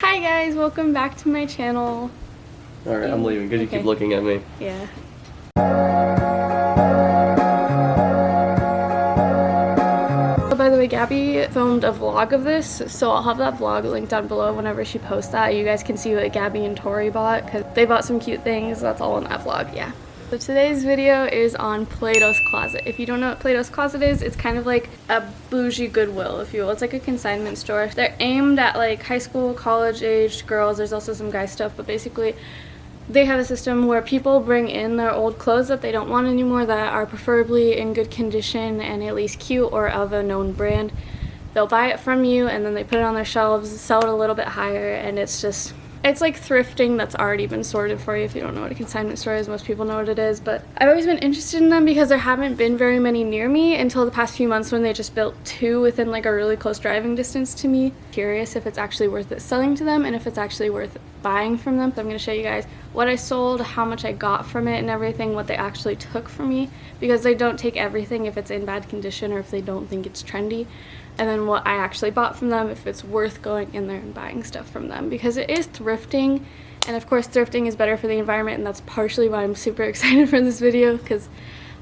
Hi guys, welcome back to my channel. Alright, I'm leaving because you keep looking at me. Yeah. Oh, by the way, Gabby filmed a vlog of this, so I'll have that vlog linked down below whenever she posts that. You guys can see what Gabby and Tori bought because they bought some cute things. That's all in that vlog, yeah. So today's video is on Platos Closet. If you don't know what Platos Closet is, it's kind of like a bougie Goodwill, if you will. It's like a consignment store. They're aimed at like high school, college-aged girls. There's also some guy stuff, but basically they have a system where people bring in their old clothes that they don't want anymore that are preferably in good condition and at least cute or of a known brand. They'll buy it from you and then they put it on their shelves, sell it a little bit higher, and it's like thrifting that's already been sorted for you. If you don't know what a consignment store is, most people know what it is, but I've always been interested in them because there haven't been very many near me until the past few months when they just built 2 within like a really close driving distance to me. Curious if it's actually worth it selling to them and if it's actually worth buying from them. So I'm going to show you guys what I sold, how much I got from it and everything, what they actually took from me, because they don't take everything if it's in bad condition or if they don't think it's trendy. And then what I actually bought from them, if it's worth going in there and buying stuff from them, because it is thrifting, and of course thrifting is better for the environment, and that's partially why I'm super excited for this video, because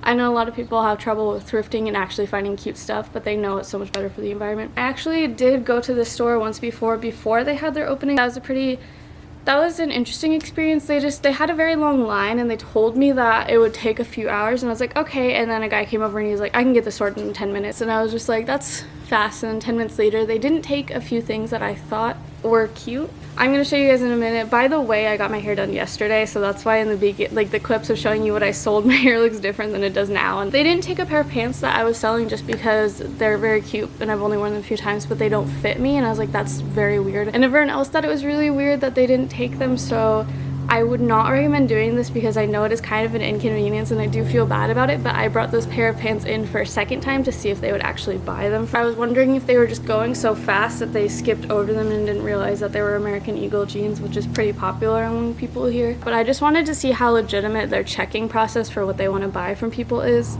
I know a lot of people have trouble with thrifting and actually finding cute stuff, but they know it's so much better for the environment. I actually did go to the store once before they had their opening. That was an interesting experience. They had a very long line and they told me that it would take a few hours, and I was like, okay. And then a guy came over and he was like, I can get this sorted in 10 minutes. And I was just like, that's fast. And then 10 minutes later, they didn't take a few things that I thought were cute. I'm gonna show you guys in a minute. By the way, I got my hair done yesterday, so that's why in the beginning, like the clips of showing you what I sold, my hair looks different than it does now. And they didn't take a pair of pants that I was selling just because they're very cute and I've only worn them a few times, but they don't fit me, and I was like, that's very weird. And everyone else thought it was really weird that they didn't take them, so I would not recommend doing this because I know it is kind of an inconvenience and I do feel bad about it, but I brought this pair of pants in for a second time to see if they would actually buy them. I was wondering if they were just going so fast that they skipped over them and didn't realize that they were American Eagle jeans, which is pretty popular among people here. But I just wanted to see how legitimate their checking process for what they want to buy from people is.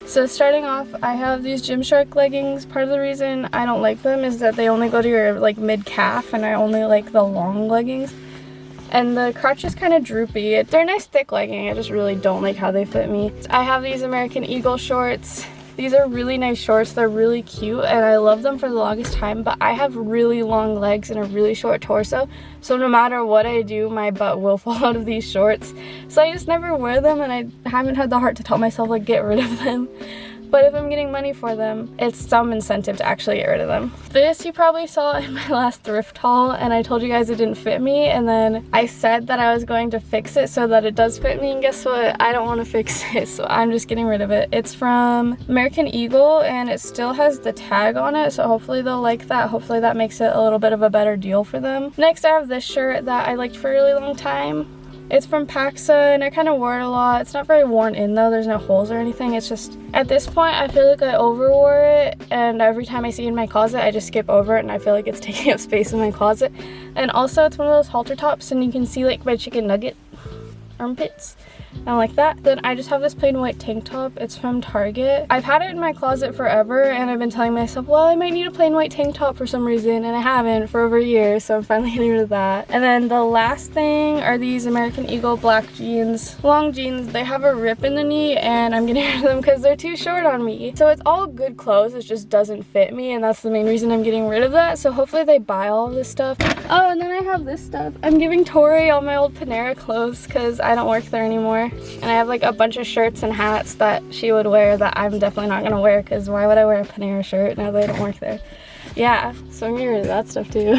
So starting off, I have these Gymshark leggings. Part of the reason I don't like them is that they only go to your like mid-calf, and I only like the long leggings. And the crotch is kind of droopy. They're a nice thick legging, I just really don't like how they fit me. I have these American Eagle shorts. These are really nice shorts. They're really cute and I love them for the longest time, but I have really long legs and a really short torso, so no matter what I do, my butt will fall out of these shorts. So I just never wear them, and I haven't had the heart to tell myself like get rid of them. But if I'm getting money for them, it's some incentive to actually get rid of them. This you probably saw in my last thrift haul, and I told you guys it didn't fit me, and then I said that I was going to fix it so that it does fit me, and guess what? I don't want to fix it, so I'm just getting rid of it. It's from American Eagle, and it still has the tag on it, so hopefully they'll like that. Hopefully that makes it a little bit of a better deal for them. Next, I have this shirt that I liked for a really long time. It's from Paxa, and I kind of wore it a lot. It's not very worn in though, there's no holes or anything. It's just, at this point, I feel like I overwore it, and every time I see it in my closet, I just skip over it, and I feel like it's taking up space in my closet. And also, it's one of those halter tops, and you can see like my chicken nugget armpits. I like that. Then I just have this plain white tank top. It's from Target. I've had it in my closet forever, and I've been telling myself, well, I might need a plain white tank top for some reason, and I haven't for over a year, so I'm finally getting rid of that. And then the last thing are these American Eagle black jeans. Long jeans. They have a rip in the knee, and I'm getting rid of them because they're too short on me. So it's all good clothes, it just doesn't fit me, and that's the main reason I'm getting rid of that. So hopefully they buy all of this stuff. Oh, and then I have this stuff. I'm giving Tori all my old Panera clothes because I don't work there anymore. And I have like a bunch of shirts and hats that she would wear that I'm definitely not gonna wear, because why would I wear a Panera shirt now that I don't work there? Yeah, so I'm getting rid of that stuff too.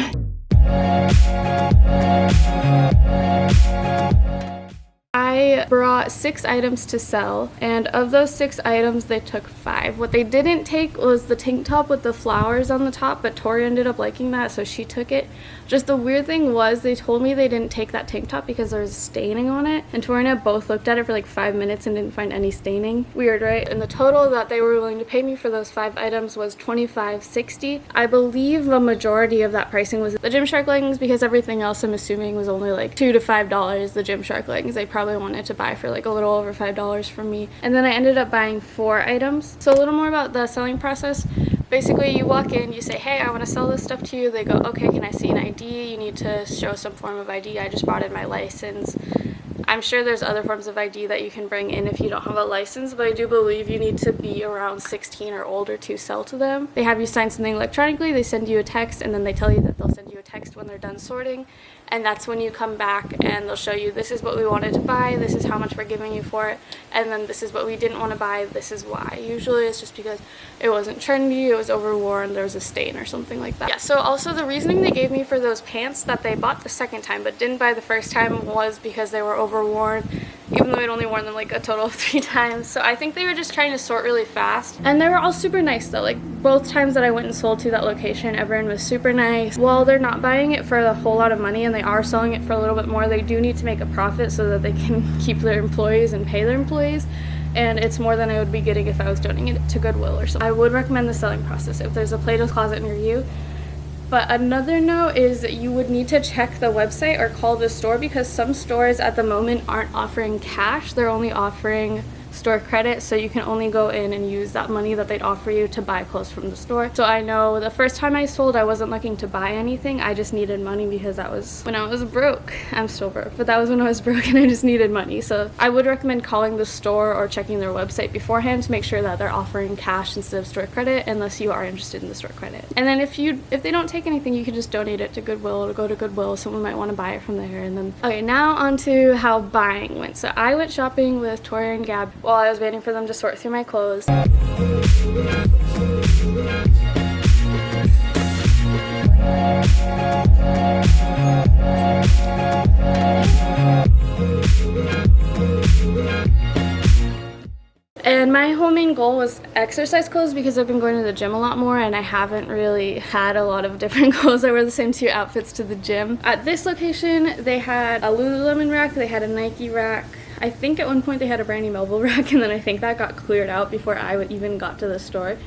I brought 6 items to sell, and of those 6 items they took 5. What they didn't take was the tank top with the flowers on the top, but Tori ended up liking that, so she took it. Just the weird thing was they told me they didn't take that tank top because there was staining on it, and Tori and I both looked at it for like 5 minutes and didn't find any staining. Weird, right? And the total that they were willing to pay me for those 5 items was $25.60. I believe the majority of that pricing was the Gymshark leggings, because everything else I'm assuming was only like $2 to $5. The Gymshark leggings they probably wanted to buy for like a little over $5 from me. And then I ended up buying 4 items. So a little more about the selling process. Basically, you walk in, you say, hey, I want to sell this stuff to you. They go, okay, can I see an ID? You need to show some form of ID. I just brought in my license. I'm sure there's other forms of ID that you can bring in if you don't have a license, but I do believe you need to be around 16 or older to sell to them. They have you sign something electronically, they send you a text, and then they tell you that they'll send you a text when they're done sorting, and that's when you come back and they'll show you, this is what we wanted to buy, this is how much we're giving you for it, and then this is what we didn't want to buy, this is why. Usually it's just because it wasn't trendy, it was overworn, there was a stain or something like that. Yeah, so also the reasoning they gave me for those pants that they bought the second time but didn't buy the first time was because they were overworn, even though I'd only worn them like a total of 3 times. So I think they were just trying to sort really fast. And they were all super nice though. Like both times that I went and sold to that location, everyone was super nice. While they're not buying it for a whole lot of money and they are selling it for a little bit more, they do need to make a profit so that they can keep their employees and pay their employees. And it's more than I would be getting if I was donating it to Goodwill or something. I would recommend the selling process if there's a Platos Closet near you. But another note is that you would need to check the website or call the store, because some stores at the moment aren't offering cash. They're only offering store credit, so you can only go in and use that money that they'd offer you to buy clothes from the store. So I know the first time I sold, I wasn't looking to buy anything. I just needed money because that was when I was broke. I'm still broke, but that was when I was broke and I just needed money. So I would recommend calling the store or checking their website beforehand to make sure that they're offering cash instead of store credit, unless you are interested in the store credit. And then if they don't take anything, you can just donate it to Goodwill or go to Goodwill. Someone might want to buy it from there. And then okay, now on to how buying went. So I went shopping with Tori and Gab while I was waiting for them to sort through my clothes. And my whole main goal was exercise clothes because I've been going to the gym a lot more and I haven't really had a lot of different clothes. I wear the same 2 outfits to the gym. At this location, they had a Lululemon rack, they had a Nike rack. I think at one point they had a brandy Melville rack, and then I think that got cleared out before I even got to the store.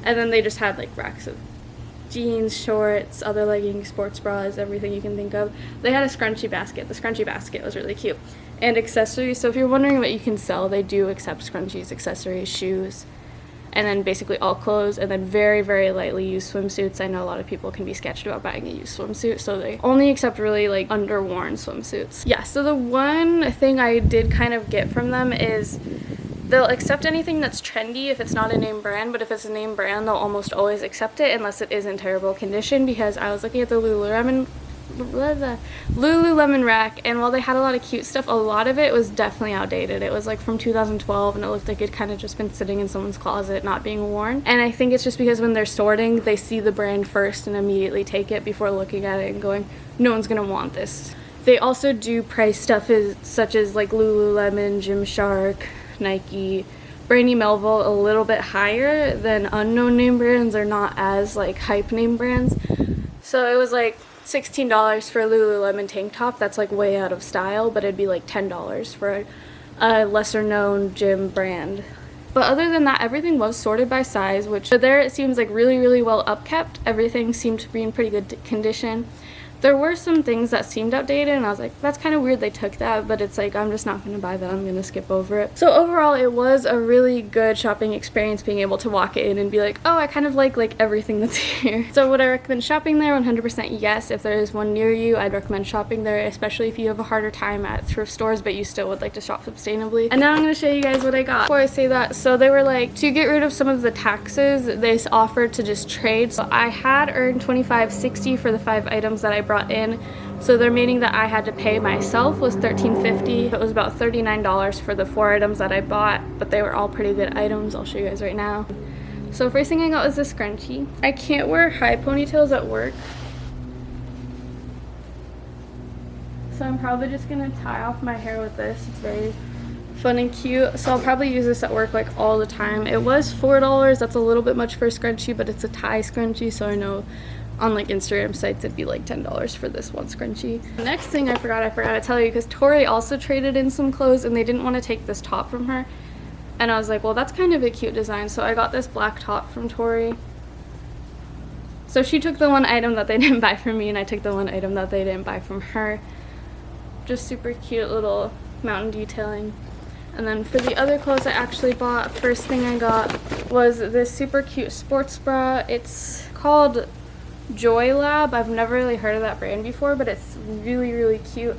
And then they just had like racks of jeans, shorts, other leggings, sports bras, everything you can think of. They had a scrunchie basket. The scrunchie basket was really cute. And accessories. So if you're wondering what you can sell, they do accept scrunchies, accessories, shoes, and then basically all clothes, and then very, very lightly used swimsuits. I know a lot of people can be sketched about buying a used swimsuit, so they only accept really like underworn swimsuits. Yeah, so the one thing I did kind of get from them is they'll accept anything that's trendy if it's not a name brand, but if it's a name brand, they'll almost always accept it unless it is in terrible condition, because I was looking at the Lululemon rack, and while they had a lot of cute stuff, a lot of it was definitely outdated. It was like from 2012 and it looked like it kind of just been sitting in someone's closet not being worn. And I think it's just because when they're sorting, they see the brand first and immediately take it before looking at it and going, no one's gonna want this. They also do price stuff such as like Lululemon, Gymshark, Nike, brandy Melville a little bit higher than unknown name brands or not as like hype name brands. So it was like $16 for a Lululemon tank top that's like way out of style, but it'd be like $10 for a lesser known gym brand. But other than that, everything was sorted by size, which there it seems like really, really well upkept. Everything seemed to be in pretty good condition. There were some things that seemed outdated, and I was like, that's kind of weird they took that, but it's like, I'm just not going to buy that. I'm going to skip over it. So overall, it was a really good shopping experience being able to walk in and be like, oh, I kind of like everything that's here. So would I recommend shopping there? 100% yes. If there is one near you, I'd recommend shopping there, especially if you have a harder time at thrift stores, but you still would like to shop sustainably. And now I'm going to show you guys what I got. Before I say that, so they were like, to get rid of some of the taxes, they offered to just trade. So I had earned $25.60 for the 5 items that I brought in, so the remaining that I had to pay myself was $13.50. It was about $39 for the 4 items that I bought, but they were all pretty good items. I'll show you guys right now. So first thing I got was this scrunchie. I can't wear high ponytails at work, so I'm probably just gonna tie off my hair with this. It's very fun and cute, so I'll probably use this at work like all the time. It was $4. That's a little bit much for a scrunchie, but it's a tie scrunchie, so I know on like Instagram sites it'd be like $10 for this one scrunchie. The next thing I forgot to tell you, because Tori also traded in some clothes and they didn't want to take this top from her, and I was like, well, that's kind of a cute design, so I got this black top from Tori. So she took the one item that they didn't buy from me, and I took the one item that they didn't buy from her. Just super cute little mountain detailing. And then for the other clothes I actually bought, first thing I got was this super cute sports bra. It's called Joy Lab. I've never really heard of that brand before, but it's really, really cute.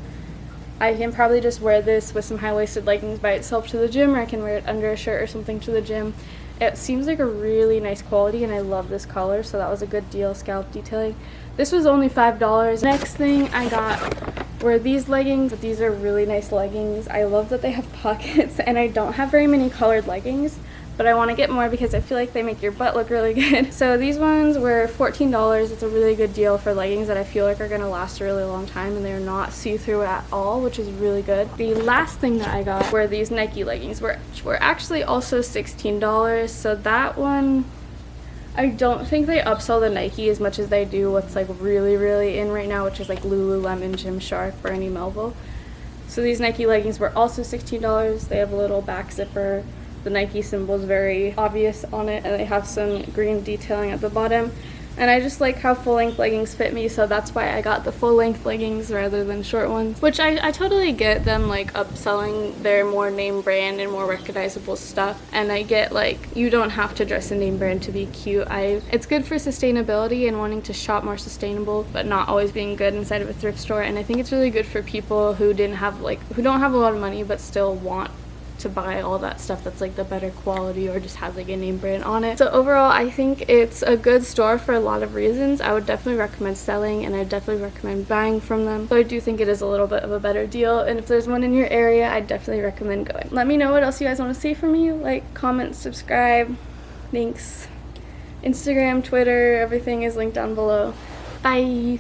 I can probably just wear this with some high-waisted leggings by itself to the gym, or I can wear it under a shirt or something to the gym. It seems like a really nice quality, and I love this color, so that was a good deal. Scalp detailing. This was only $5. Next thing I got were these leggings. These are really nice leggings. I love that they have pockets, and I don't have very many colored leggings, but I want to get more because I feel like they make your butt look really good. So these ones were $14. It's a really good deal for leggings that I feel like are going to last a really long time, and they're not see-through at all, which is really good. The last thing that I got were these Nike leggings, which were actually also $16. So that one, I don't think they upsell the Nike as much as they do what's like really, really in right now, which is like Lululemon, Gymshark, Brandy, Melville. So these Nike leggings were also $16. They have a little back zipper. The Nike symbol is very obvious on it, and they have some green detailing at the bottom. And I just like how full-length leggings fit me, so that's why I got the full-length leggings rather than short ones. Which I totally get them like upselling their more name brand and more recognizable stuff. And I get like you don't have to dress a name brand to be cute. It's good for sustainability and wanting to shop more sustainable, but not always being good inside of a thrift store. And I think it's really good for people who don't have a lot of money but still want to buy all that stuff that's like the better quality or just has like a name brand on it. So overall, I think it's a good store for a lot of reasons. I would definitely recommend selling, and I definitely recommend buying from them. So I do think it is a little bit of a better deal, and if there's one in your area, I definitely recommend going. Let me know what else you guys want to see from me. Like, comment, subscribe. Thanks. Instagram, Twitter, everything is linked down below. Bye.